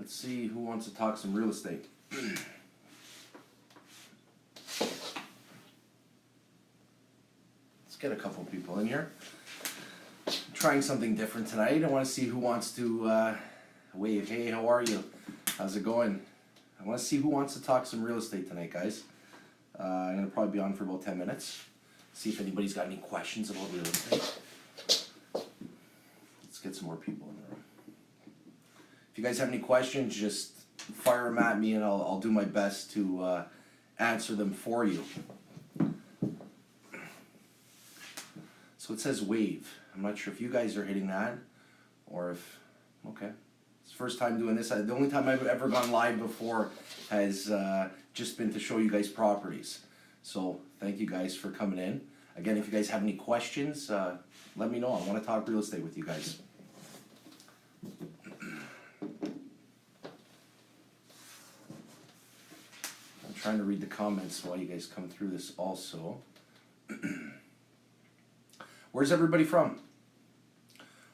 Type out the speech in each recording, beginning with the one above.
Let's see who wants to talk some real estate. Let's get a couple people in here. I'm trying something different tonight. I want to see who wants to wave. Hey, how are you? How's it going? I want to see who wants to talk some real estate tonight, guys. I'm going to probably be on for about 10 minutes. See if anybody's got any questions about real estate. Let's get some more people in the room. If you guys have any questions, just fire them at me and I'll do my best to answer them for you. So it says wave. I'm not sure if you guys are hitting that or if, okay. It's the first time doing this. The only time I've ever gone live before has just been to show you guys properties. So thank you guys for coming in. Again, if you guys have any questions, let me know. I want to talk real estate with you guys. I'm trying to read the comments while you guys come through this also. Where's everybody from?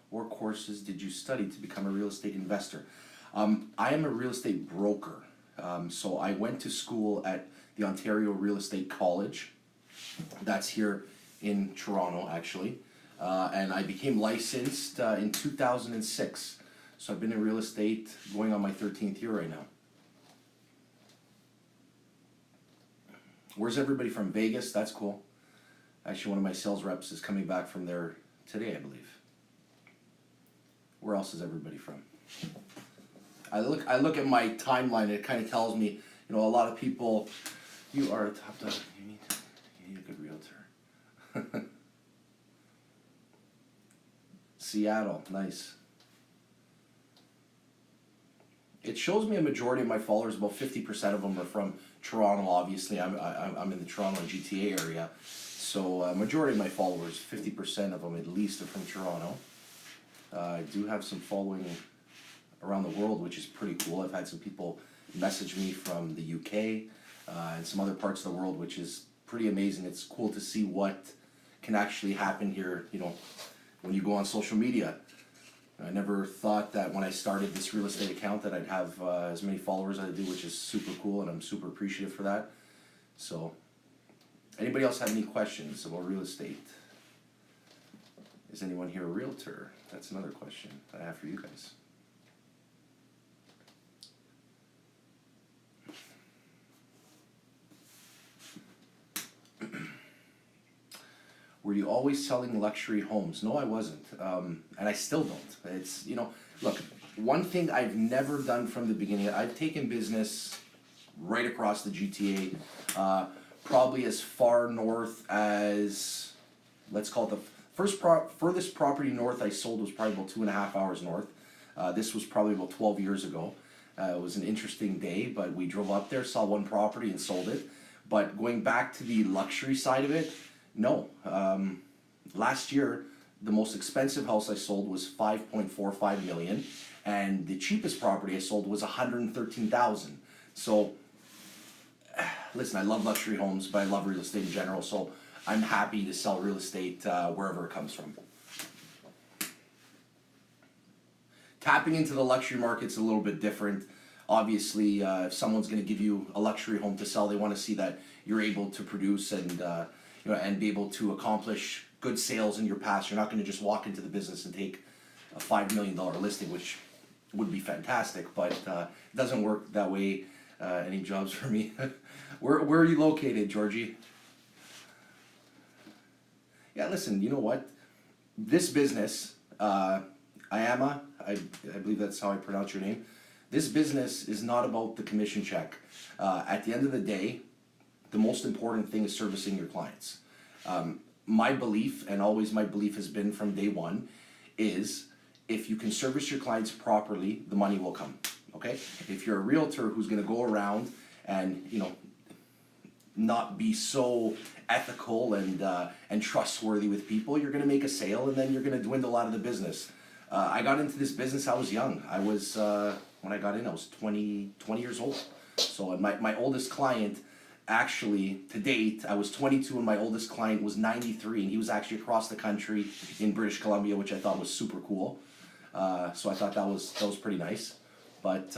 What courses did you study to become a real estate investor? I am a real estate broker. So I went to school at the Ontario Real Estate College. That's here in Toronto, actually. And I became licensed in 2006. So I've been in real estate going on my 13th year right now. Where's everybody from? Vegas? That's cool. Actually, one of my sales reps is coming back from there today, I believe. Where else is everybody from? I look at my timeline, it kind of tells me, you know, a lot of people, you are a top dog, you need a good realtor. Seattle, nice. It shows me a majority of my followers, about 50% of them are from Toronto, obviously. I'm in the Toronto and GTA area. So majority of my followers, 50% of them at least, are from Toronto. I do have some following around the world, which is pretty cool. I've had some people message me from the UK and some other parts of the world, which is pretty amazing. It's cool to see what can actually happen here, you know, when you go on social media. I never thought that when I started this real estate account that I'd have as many followers as I do, which is super cool, and I'm super appreciative for that. So, anybody else have any questions about real estate? Is anyone here a realtor? That's another question that I have for you guys. Were you always selling luxury homes? No, I wasn't, and I still don't. It's, you know, look, one thing I've never done from the beginning, I've taken business right across the GTA, probably as far north as, let's call it the furthest property north I sold was probably about 2.5 hours north. This was probably about 12 years ago. It was an interesting day, but we drove up there, saw one property and sold it. But going back to the luxury side of it, no. Last year, the most expensive house I sold was $5.45 million, and the cheapest property I sold was $113,000. So, listen, I love luxury homes, but I love real estate in general, so I'm happy to sell real estate wherever it comes from. Tapping into the luxury market's a little bit different. Obviously, if someone's going to give you a luxury home to sell, they want to see that you're able to produce and you know, and be able to accomplish good sales in your past. You're not going to just walk into the business and take a $5 million listing, which would be fantastic, but it doesn't work that way. Any jobs for me? Where are you located, Georgie? Yeah, listen, you know what? This business, Iama, I believe that's how I pronounce your name. This business is not about the commission check. At the end of the day, the most important thing is servicing your clients. My belief, and always my belief has been from day one, is if you can service your clients properly, the money will come, okay? If you're a realtor who's gonna go around and, you know, not be so ethical and trustworthy with people, you're gonna make a sale and then you're gonna dwindle out of the business. I got into this business, I was young. I was, when I got in, I was 20 years old. So my oldest client, actually, to date, I was 22 and my oldest client was 93, and he was actually across the country in British Columbia, which I thought was super cool. So I thought that was pretty nice. But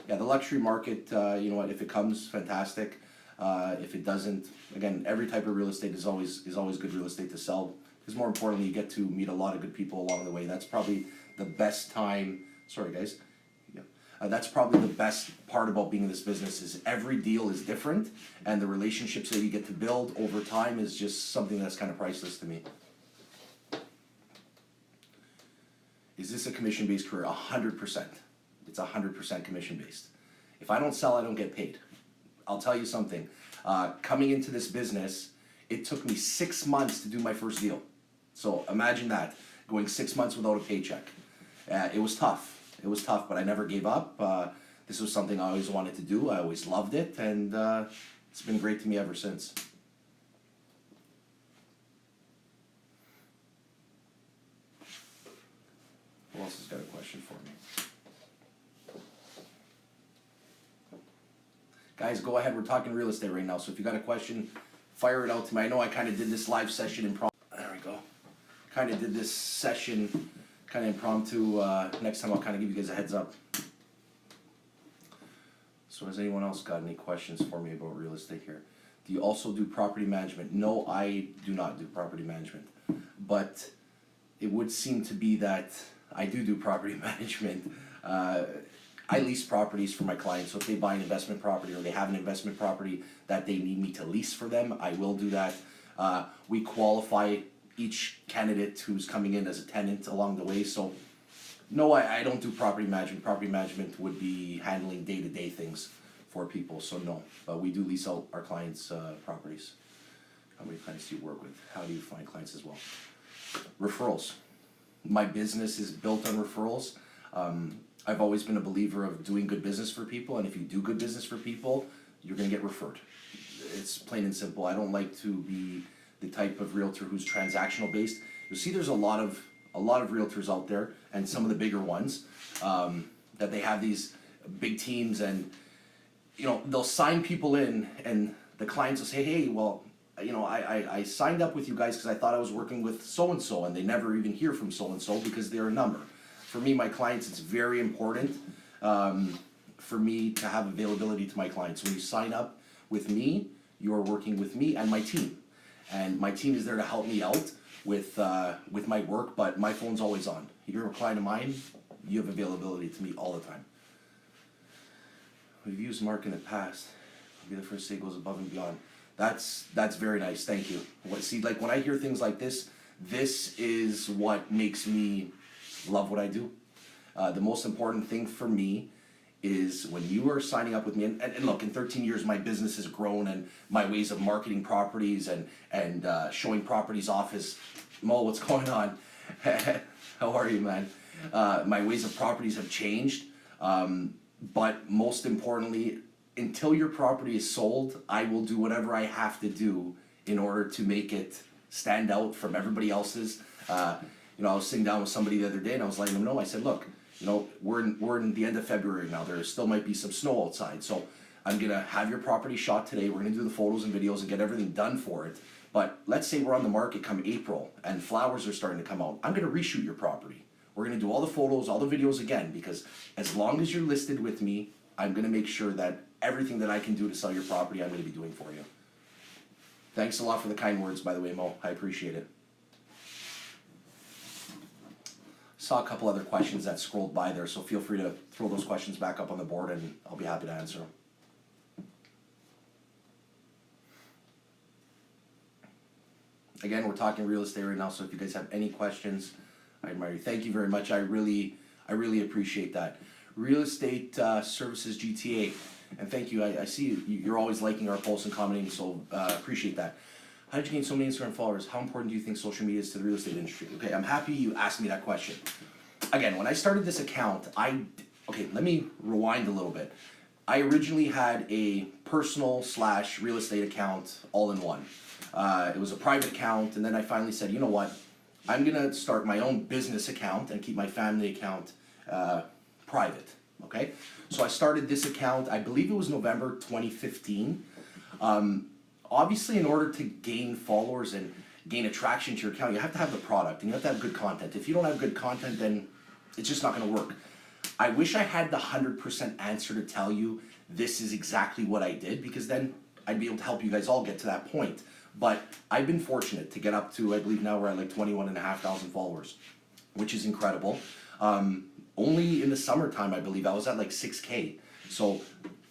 yeah, the luxury market, you know what, if it comes, fantastic. If it doesn't, again, every type of real estate is always good real estate to sell. Because more importantly, you get to meet a lot of good people along the way. That's probably the best time. Sorry, guys. Yeah. That's probably the best part about being in this business is every deal is different, and the relationships that you get to build over time is just something that's kind of priceless to me. Is this a commission-based career? 100%. It's 100% commission-based. If I don't sell, I don't get paid. I'll tell you something. Coming into this business, it took me 6 months to do my first deal. So imagine that, going 6 months without a paycheck. It was tough. It was tough, but I never gave up. This was something I always wanted to do. I always loved it, and it's been great to me ever since. Who else has got a question for me? Guys, go ahead. We're talking real estate right now, so if you got a question, fire it out to me. I know I kind of did this live session impromptu. There we go. Kind of did this session kind of impromptu. Next time I'll kind of give you guys a heads up. So has anyone else got any questions for me about real estate here? Do you also do property management? No, I do not do property management. But it would seem to be that I do property management. I lease properties for my clients, so if they buy an investment property or they have an investment property that they need me to lease for them, I will do that. We qualify each candidate who's coming in as a tenant along the way, so no, I don't do property management. Property management would be handling day-to-day things for people, so no. But we do lease out our clients' properties. How many clients do you work with? How do you find clients as well? Referrals. My business is built on referrals. I've always been a believer of doing good business for people, and if you do good business for people, you're gonna get referred. It's plain and simple. I don't like to be the type of realtor who's transactional based. You see, there's a lot of realtors out there, and some of the bigger ones, that they have these big teams, and you know, they'll sign people in, and the clients will say, hey, well, you know, I signed up with you guys because I thought I was working with so-and-so, and they never even hear from so-and-so because they're a number. For me, my clients, it's very important for me to have availability to my clients. When you sign up with me, you're working with me and my team. And my team is there to help me out with my work, but my phone's always on. You're a client of mine, you have availability to me all the time. We've used Mark in the past. Maybe the first say goes above and beyond. That's very nice, thank you. See, like when I hear things like this is what makes me love what I do. The most important thing for me is when you are signing up with me, and look, in 13 years my business has grown, and my ways of marketing properties and showing properties off is, Mo, what's going on? How are you, man? My ways of properties have changed, but most importantly, until your property is sold, I will do whatever I have to do in order to make it stand out from everybody else's. You know, I was sitting down with somebody the other day and I was letting them know, I said, look, you know, we're in the end of February now, there still might be some snow outside, so I'm gonna have your property shot today, we're gonna do the photos and videos and get everything done for it, but let's say we're on the market come April and flowers are starting to come out, I'm gonna reshoot your property. We're gonna do all the photos, all the videos again, because as long as you're listed with me, I'm gonna make sure that everything that I can do to sell your property, I'm gonna be doing for you. Thanks a lot for the kind words, by the way, Mo, I appreciate it. Saw a couple other questions that scrolled by there, so feel free to throw those questions back up on the board and I'll be happy to answer them. Again, we're talking real estate right now, so if you guys have any questions, I admire you. Thank you very much. I really appreciate that. Real Estate Services GTA, and thank you. I see you're always liking our posts and commenting, so appreciate that. How did you gain so many Instagram followers? How important do you think social media is to the real estate industry? Okay, I'm happy you asked me that question. Again, when I started this account, okay, let me rewind a little bit. I originally had a personal / real estate account all in one. It was a private account, and then I finally said, you know what? I'm gonna start my own business account and keep my family account private, okay? So I started this account, I believe it was November 2015. Obviously, in order to gain followers and gain attraction to your account, you have to have the product and you have to have good content. If you don't have good content, then it's just not gonna work. I wish I had the 100% answer to tell you this is exactly what I did, because then I'd be able to help you guys all get to that point. But I've been fortunate to get up to, I believe now we're at like 21,500 followers, which is incredible. Only in the summertime, I believe, I was at like 6K. So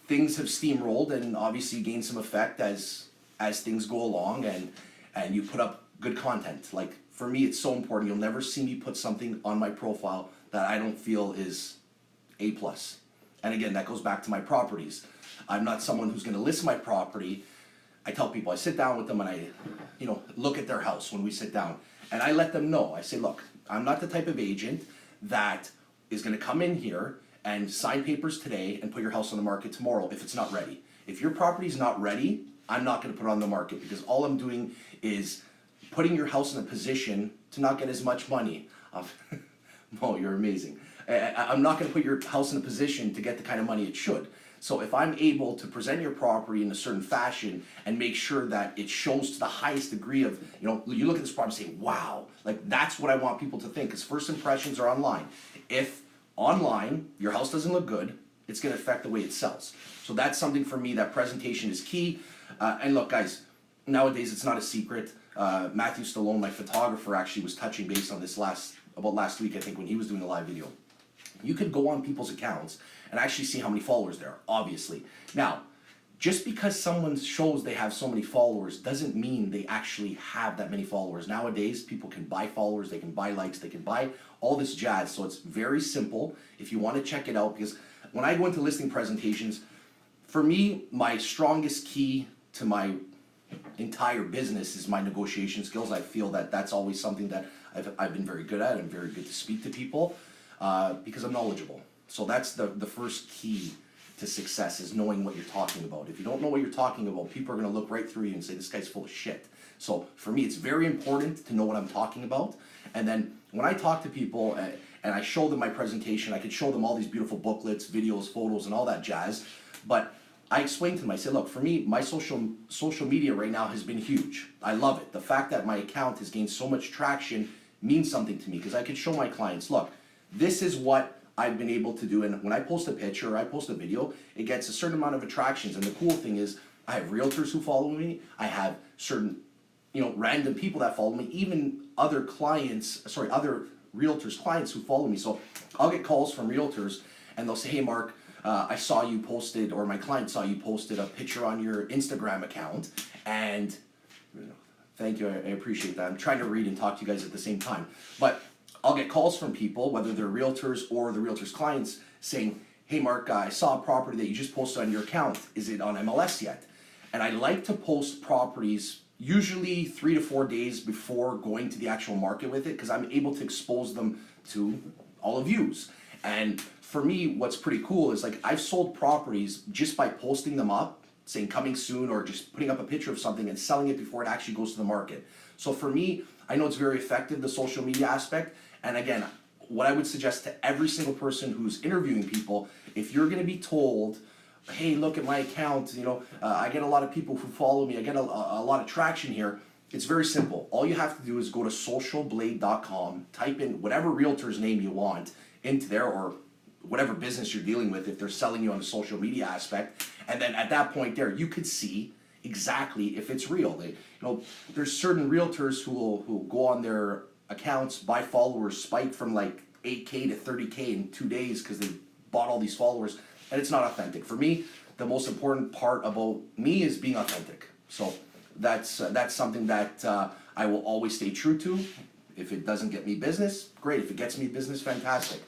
things have steamrolled and obviously gained some effect as things go along, and you put up good content. Like for me, it's so important. You'll never see me put something on my profile that I don't feel is A+. And again, that goes back to my properties. I'm not someone who's gonna list my property. I tell people, I sit down with them and I, look at their house when we sit down. And I let them know, I say, look, I'm not the type of agent that is gonna come in here and sign papers today and put your house on the market tomorrow if it's not ready. If your property's not ready, I'm not gonna put it on the market, because all I'm doing is putting your house in a position to not get as much money. Mo, you're amazing. I'm not gonna put your house in a position to get the kind of money it should. So if I'm able to present your property in a certain fashion and make sure that it shows to the highest degree of, you look at this property and say, wow, like that's what I want people to think, because first impressions are online. If online your house doesn't look good, it's gonna affect the way it sells. So that's something for me, that presentation is key. And look guys, nowadays it's not a secret. Matthew Stallone, my photographer, actually was touching base on this last week, I think, when he was doing a live video. You could go on people's accounts and actually see how many followers there are, obviously. Now, just because someone shows they have so many followers doesn't mean they actually have that many followers. Nowadays, people can buy followers, they can buy likes, they can buy all this jazz. So it's very simple if you want to check it out, because when I go into listing presentations, for me, my strongest key to my entire business is my negotiation skills. I feel that that's always something that I've been very good at. I'm very good to speak to people because I'm knowledgeable. So that's the first key to success, is knowing what you're talking about. If you don't know what you're talking about, people are going to look right through you and say, this guy's full of shit. So for me, it's very important to know what I'm talking about. And then when I talk to people and I show them my presentation, I could show them all these beautiful booklets, videos, photos, and all that jazz. But I explained to them, I said, look, for me, my social media right now has been huge. I love it. The fact that my account has gained so much traction means something to me, because I could show my clients, look, this is what I've been able to do. And when I post a picture or I post a video, it gets a certain amount of attractions. And the cool thing is, I have realtors who follow me. I have certain, random people that follow me, even other realtors' clients who follow me. So I'll get calls from realtors and they'll say, hey, Mark, I saw you posted, or my client saw you posted a picture on your Instagram account, and thank you, I appreciate that. I'm trying to read and talk to you guys at the same time. But I'll get calls from people, whether they're realtors or the realtors' clients, saying, hey Mark, I saw a property that you just posted on your account. Is it on MLS yet? And I like to post properties usually 3 to 4 days before going to the actual market with it, because I'm able to expose them to all of yous. And for me, what's pretty cool is, like, I've sold properties just by posting them up, saying coming soon, or just putting up a picture of something and selling it before it actually goes to the market. So for me, I know it's very effective, the social media aspect. And again, what I would suggest to every single person who's interviewing people, if you're gonna be told, hey, look at my account, I get a lot of people who follow me, I get a lot of traction here, it's very simple. All you have to do is go to socialblade.com, type in whatever realtor's name you want into there, or whatever business you're dealing with, if they're selling you on the social media aspect, and then at that point there, you could see exactly if it's real. There's certain realtors who will go on their accounts, buy followers, spike from like 8K to 30K in 2 days because they bought all these followers, and it's not authentic. For me, the most important part about me is being authentic. So that's something that I will always stay true to. If it doesn't get me business, great. If it gets me business, fantastic.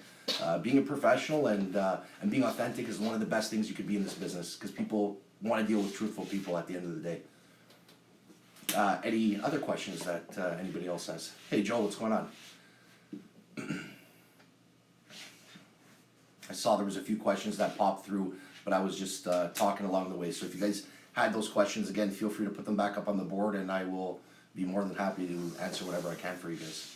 Being a professional and being authentic is one of the best things you could be in this business, because people want to deal with truthful people at the end of the day. Any other questions that anybody else has? Hey Joe, what's going on? I saw there was a few questions that popped through, but I was just talking along the way. So if you guys had those questions, again, feel free to put them back up on the board, and I will be more than happy to answer whatever I can for you guys.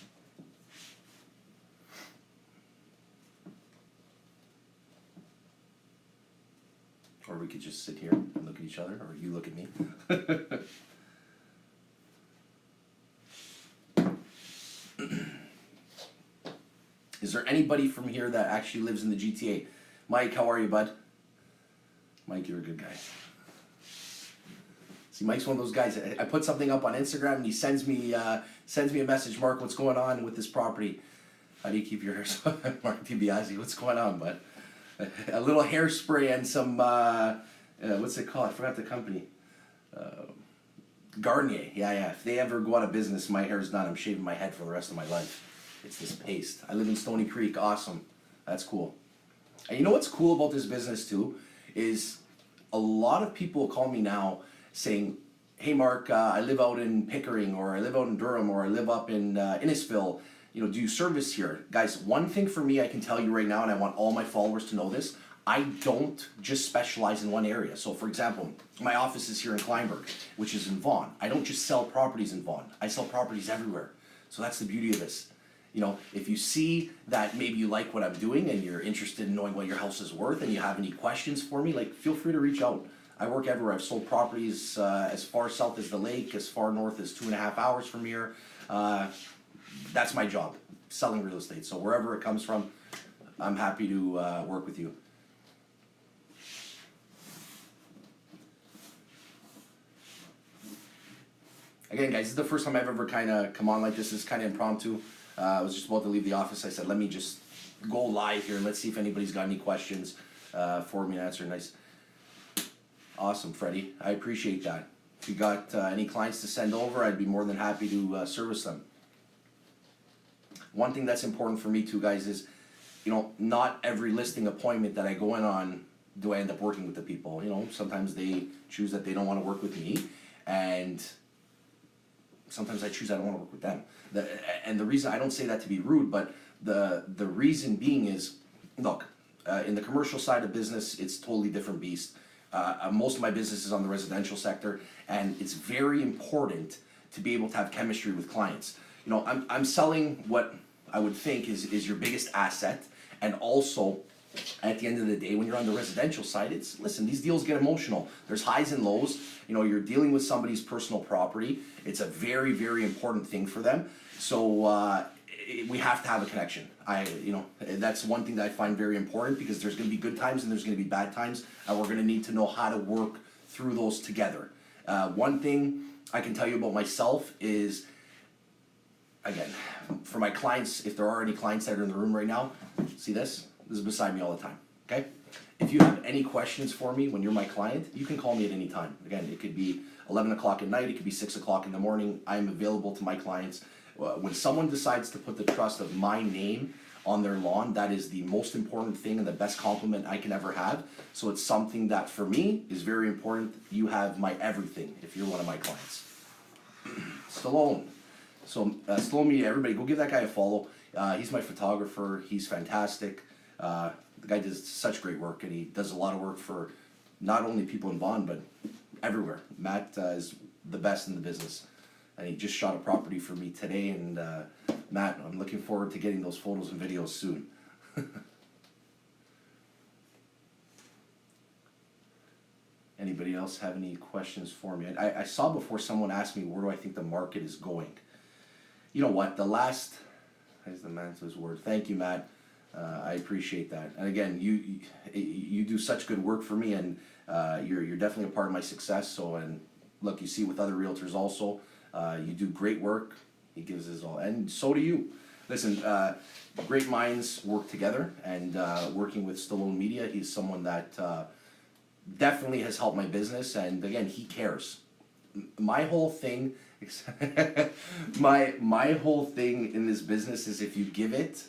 Or we could just sit here and look at each other, or you look at me. Is there anybody from here that actually lives in the GTA. Mike, how are you, bud? Mike, you're a good guy. See, Mike's one of those guys. I put something up on Instagram and he sends me a message. Mark, what's going on with this property? How do you keep your hair so? Mark DiBiase, what's going on, bud? A little hairspray and some what's it called? I forgot the company. Garnier. Yeah. If they ever go out of business, my hair's done. I'm shaving my head for the rest of my life. It's this paste. I live in Stony Creek. Awesome. That's cool. And you know what's cool about this business too is a lot of people call me now saying, hey Mark, I live out in Pickering, or I live out in Durham, or I live up in Innisfil. You know, do you service here? Guys, one thing for me I can tell you right now, and I want all my followers to know this, I don't just specialize in one area. So for example, my office is here in Kleinburg, which is in Vaughan. I don't just sell properties in Vaughan. I sell properties everywhere. So that's the beauty of this. You know, if you see that maybe you like what I'm doing and you're interested in knowing what your house is worth and you have any questions for me, like, feel free to reach out. I work everywhere. I've sold properties as far south as the lake, as far north as 2.5 hours from here. That's my job, selling real estate. So wherever it comes from, I'm happy to work with you. Again, guys, this is the first time I've ever kind of come on like this. It's kind of impromptu. I was just about to leave the office. I said, let me just go live here. Let's see if anybody's got any questions for me to answer. Nice. Awesome, Freddie. I appreciate that. If you got any clients to send over, I'd be more than happy to service them. One thing that's important for me too, guys, is, you know, not every listing appointment that I go in on do I end up working with the people. You know, sometimes they choose that they don't want to work with me, and sometimes I choose I don't want to work with them. And the reason, I don't say that to be rude, but the reason being is, look, in the commercial side of business, it's totally different beast. Most of my business is on the residential sector, and it's very important to be able to have chemistry with clients. You know, I'm selling what I would think is your biggest asset, and also at the end of the day, when you're on the residential side, listen, these deals get emotional. There's highs and lows. You know, you're dealing with somebody's personal property. It's a very, very important thing for them. So we have to have a connection. You know, that's one thing that I find very important, because there's going to be good times and there's going to be bad times, and we're going to need to know how to work through those together. One thing I can tell you about myself is, again, for my clients, if there are any clients that are in the room right now, see this? This is beside me all the time, okay? If you have any questions for me when you're my client, you can call me at any time. Again, it could be 11 o'clock at night, it could be 6 o'clock in the morning. I am available to my clients. When someone decides to put the trust of my name on their lawn, that is the most important thing and the best compliment I can ever have. So it's something that for me is very important. You have my everything if you're one of my clients. Stallone. So Stallone Media, everybody go give that guy a follow. He's my photographer. He's fantastic. The guy does such great work, and he does a lot of work for not only people in Vaughan, but everywhere. Matt is the best in the business, and he just shot a property for me today, and Matt, I'm looking forward to getting those photos and videos soon. Anybody else have any questions for me? I saw before someone asked me, where do I think the market is going? You know what, there's the man to his word. Thank you, Matt. I appreciate that. And again, you do such good work for me, and you're definitely a part of my success. So, and look, you see with other realtors also, you do great work. He gives his all, and so do you. Listen, great minds work together, and working with Stallone Media, he's someone that definitely has helped my business, and again, he cares. My whole thing, my whole thing in this business is, if you give it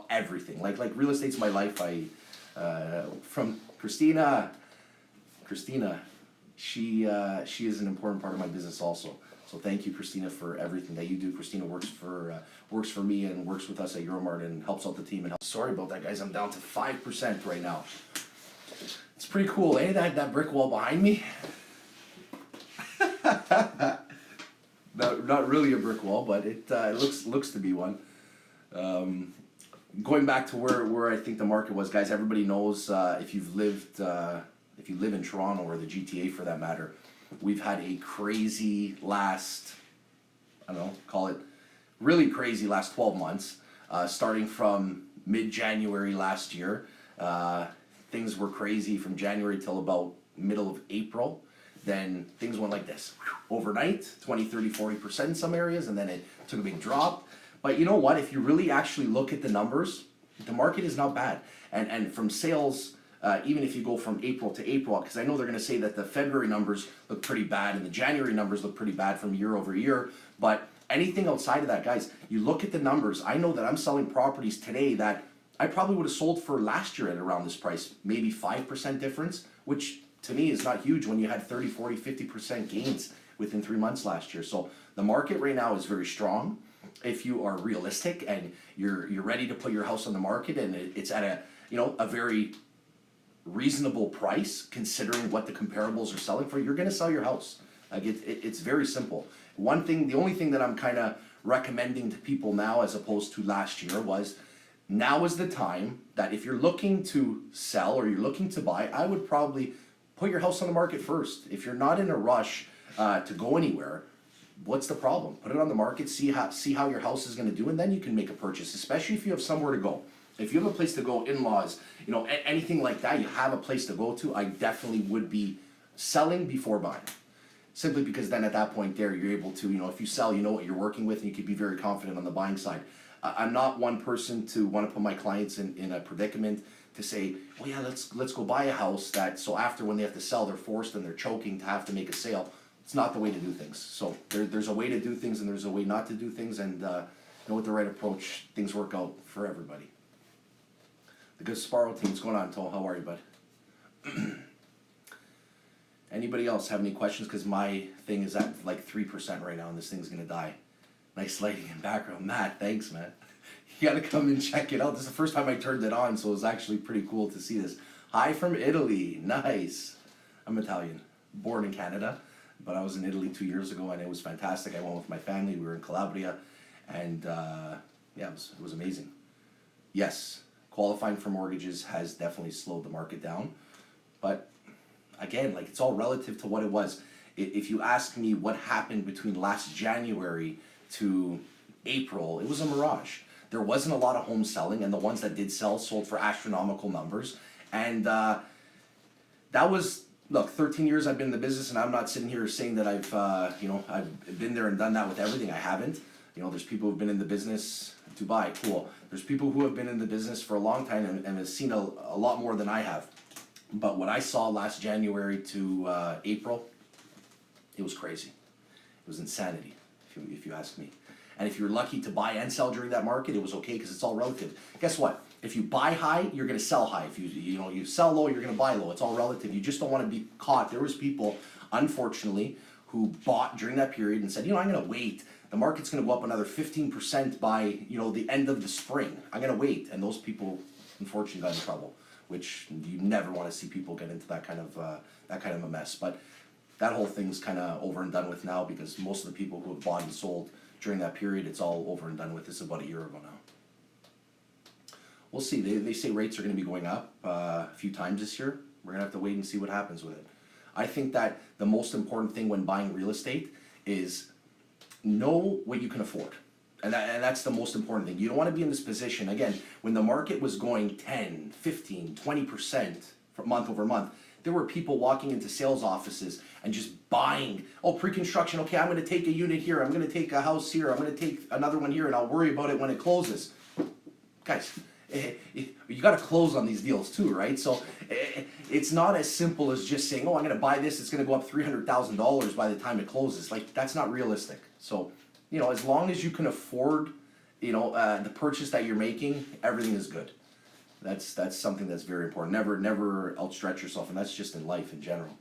everything, like real estate's my life. From Christina, she is an important part of my business also. So thank you, Christina, for everything that you do. Christina works for me and works with us at Euromart and helps out the team. And sorry about that, guys. I'm down to 5% right now. It's pretty cool, eh? That brick wall behind me. Not really a brick wall, but it looks to be one. Going back to where I think the market was, guys. Everybody knows, if you live in Toronto or the GTA for that matter, we've had a crazy last, I don't know, call it really crazy last 12 months. Starting from mid-January last year. Things were crazy from January till about middle of April. Then things went like this. Overnight, 20, 30, 40% in some areas, and then it took a big drop. But you know what? If you really actually look at the numbers, the market is not bad. And from sales, even if you go from April to April, because I know they're going to say that the February numbers look pretty bad and the January numbers look pretty bad from year over year, but anything outside of that, guys, you look at the numbers. I know that I'm selling properties today that I probably would have sold for last year at around this price, maybe 5% difference, which to me is not huge when you had 30, 40, 50% gains within 3 months last year. So the market right now is very strong. If you are realistic and you're ready to put your house on the market and it's at a very reasonable price considering what the comparables are selling for, you're going to sell your house. Like it's very simple. The only thing that I'm kind of recommending to people now as opposed to last year was, now is the time that if you're looking to sell or you're looking to buy, I would probably put your house on the market first. If you're not in a rush to go anywhere, what's the problem? Put it on the market, see how your house is going to do, and then you can make a purchase, especially if you have somewhere to go. If you have a place to go, in-laws, anything like that, you have a place to go to, I definitely would be selling before buying. Simply because then at that point there, you're able to, if you sell, you know what you're working with, and you can be very confident on the buying side. I'm not one person to want to put my clients in a predicament to say, oh yeah, let's go buy a house so after when they have to sell, they're forced and they're choking to have to make a sale. It's not the way to do things. So there's a way to do things and there's a way not to do things, and with the right approach, things work out for everybody. The good Sparrow team, what's going on, Toll? How are you, bud? Anybody else have any questions? Because my thing is at like 3% right now and this thing's going to die. Nice lighting in background. Matt, thanks, man. You got to come and check it out. This is the first time I turned it on, so it was actually pretty cool to see this. Hi from Italy. Nice. I'm Italian. Born in Canada, but I was in Italy 2 years ago, and it was fantastic. I went with my family. We were in Calabria, and it was amazing. Yes, qualifying for mortgages has definitely slowed the market down, but again, like, it's all relative to what it was. If you ask me what happened between last January to April, it was a mirage. There wasn't a lot of homes selling, and the ones that did sell sold for astronomical numbers. And that was, look, 13 years I've been in the business, and I'm not sitting here saying that I've been there and done that with everything. I haven't. There's people who've been in the business. Dubai, cool. There's people who have been in the business for a long time and have seen a lot more than I have. But what I saw last January to April, it was crazy. It was insanity, if you ask me. And if you're lucky to buy and sell during that market, it was okay because it's all relative. Guess what? If you buy high, you're going to sell high. If you sell low, you're going to buy low. It's all relative. You just don't want to be caught. There was people, unfortunately, who bought during that period and said, I'm going to wait. The market's going to go up another 15% by the end of the spring. I'm going to wait. And those people, unfortunately, got in trouble, which you never want to see people get into that kind of a mess. But that whole thing's kind of over and done with now, because most of the people who have bought and sold during that period, it's all over and done with. This is about a year ago now. We'll see. They say rates are going to be going up a few times this year. We're going to have to wait and see what happens with it. I think that the most important thing when buying real estate is know what you can afford. And that's the most important thing. You don't want to be in this position, again, when the market was going 10, 15, 20% month over month, there were people walking into sales offices and just buying, pre-construction, okay, I'm going to take a unit here, I'm going to take a house here, I'm going to take another one here, and I'll worry about it when it closes. Guys, you got to close on these deals too, right? So it's not as simple as just saying, I'm going to buy this, it's going to go up $300,000 by the time it closes. Like, that's not realistic. So, as long as you can afford, the purchase that you're making, everything is good. That's something that's very important. Never outstretch yourself, and that's just in life in general.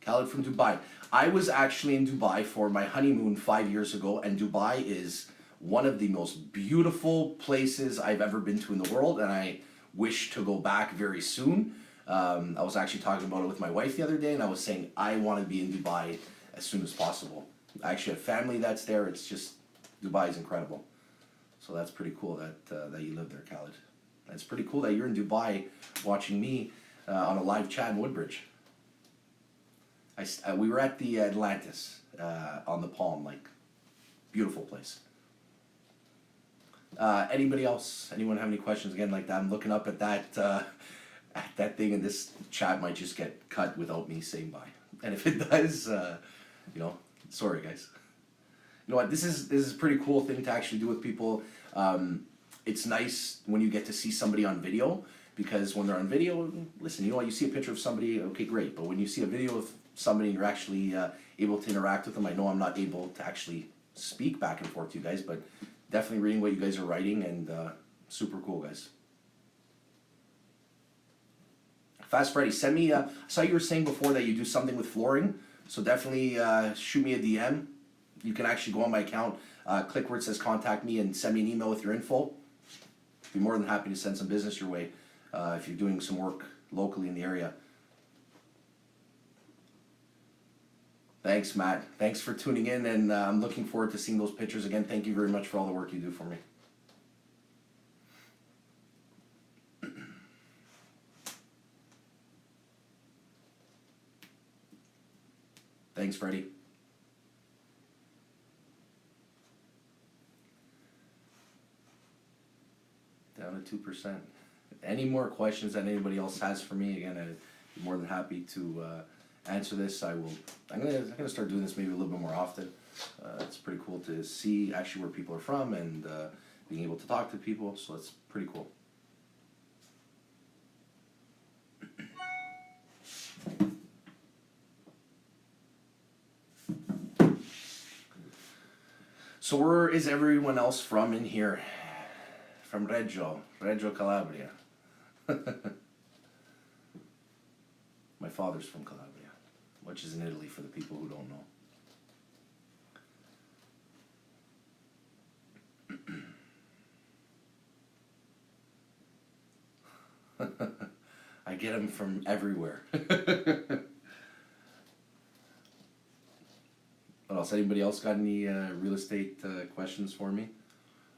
Khaled from Dubai. I was actually in Dubai for my honeymoon 5 years ago, and Dubai is one of the most beautiful places I've ever been to in the world, and I wish to go back very soon. I was actually talking about it with my wife the other day, and I was saying I want to be in Dubai as soon as possible. I actually have family that's there. It's just, Dubai is incredible. So that's pretty cool that you live there, Khaled. It's pretty cool that you're in Dubai watching me on a live chat in Woodbridge. We were at the Atlantis on the Palm, like, beautiful place. Anybody else? Anyone have any questions again like that? I'm looking up at that thing, and this chat might just get cut without me saying bye. And if it does, sorry guys. You know what? This is a pretty cool thing to actually do with people. It's nice when you get to see somebody on video, because when they're on video, listen, you know what? You see a picture of somebody, okay, great. But when you see a video of somebody and you're actually able to interact with them, I know I'm not able to actually speak back and forth to you guys, but definitely reading what you guys are writing, and super cool, guys. Fast Freddy, send me, I saw you were saying before that you do something with flooring, so definitely shoot me a DM. You can actually go on my account, click where it says contact me, and send me an email with your info. Be more than happy to send some business your way if you're doing some work locally in the area. Thanks, Matt. Thanks for tuning in, and I'm looking forward to seeing those pictures again. Thank you very much for all the work you do for me. Thanks, Freddie. Down to 2%. Any more questions that anybody else has for me? Again, I'd be more than happy to answer this. I'm gonna start doing this maybe a little bit more often. It's pretty cool to see actually where people are from, and being able to talk to people. So it's pretty cool. So where is everyone else from in here? From Reggio Calabria. My father's from Calabria, which is in Italy for the people who don't know. I get them from everywhere. What else? Anybody else got any real estate questions for me?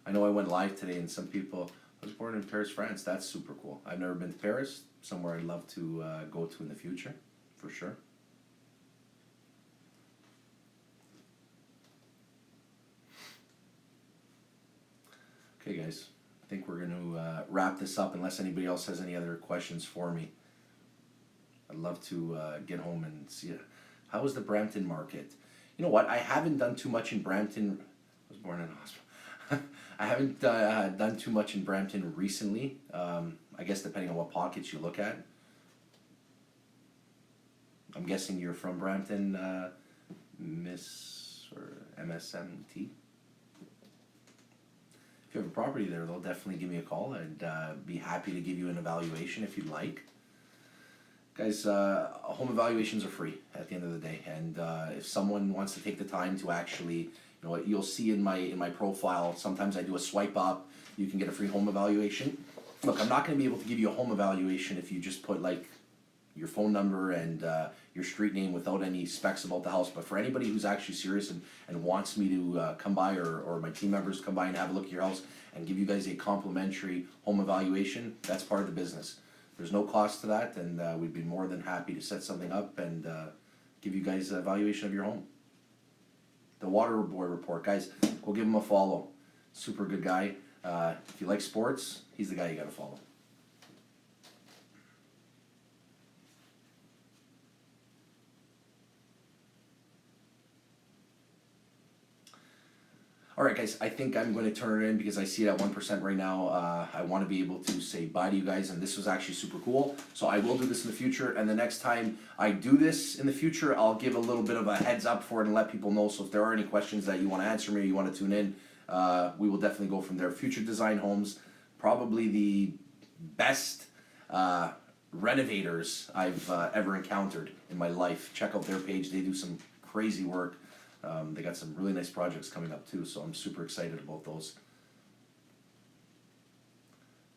I know I went live today, and some people, I was born in Paris, France. That's super cool. I've never been to Paris. Somewhere I'd love to go to in the future, for sure. Okay, guys. I think we're going to wrap this up unless anybody else has any other questions for me. I'd love to get home and see it. How was the Brampton market? You know what? I haven't done too much in Brampton. I was born in a hospital. I haven't done too much in Brampton recently. I guess depending on what pockets you look at. I'm guessing you're from Brampton, Miss or MSMT. If you have a property there, they'll definitely give me a call. I'd be happy to give you an evaluation if you'd like. Guys, home evaluations are free at the end of the day, and if someone wants to take the time to actually, you know what, you'll see in my profile, sometimes I do a swipe up, you can get a free home evaluation. Look, I'm not going to be able to give you a home evaluation if you just put like your phone number and your street name without any specs about the house, but for anybody who's actually serious and wants me to come by, or my team members come by and have a look at your house and give you guys a complimentary home evaluation, that's part of the business. There's no cost to that, and we'd be more than happy to set something up and give you guys an evaluation of your home. The Water Boy Report, guys, go give him a follow. Super good guy. If you like sports, he's the guy you gotta follow. All right, guys, I think I'm going to turn it in because I see it at 1% right now. I want to be able to say bye to you guys, and this was actually super cool. So I will do this in the future, and the next time I do this in the future, I'll give a little bit of a heads up for it and let people know. So if there are any questions that you want to answer me or you want to tune in, we will definitely go from there. Future Design Homes, probably the best renovators I've ever encountered in my life. Check out their page. They do some crazy work. They got some really nice projects coming up too, so I'm super excited about those.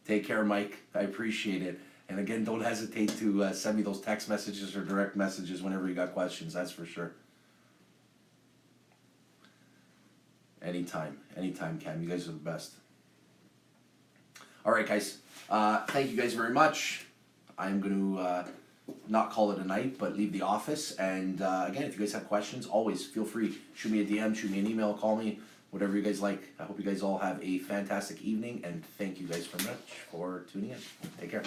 Take care, Mike. I appreciate it. And again, don't hesitate to send me those text messages or direct messages whenever you got questions, that's for sure. Anytime, Cam. You guys are the best. All right, guys. Thank you guys very much. I'm going to not call it a night, but leave the office. And again, if you guys have questions, always feel free. Shoot me a DM, shoot me an email, call me. whatever you guys like. I hope you guys all have a fantastic evening, and thank you guys very much for tuning in. Take care.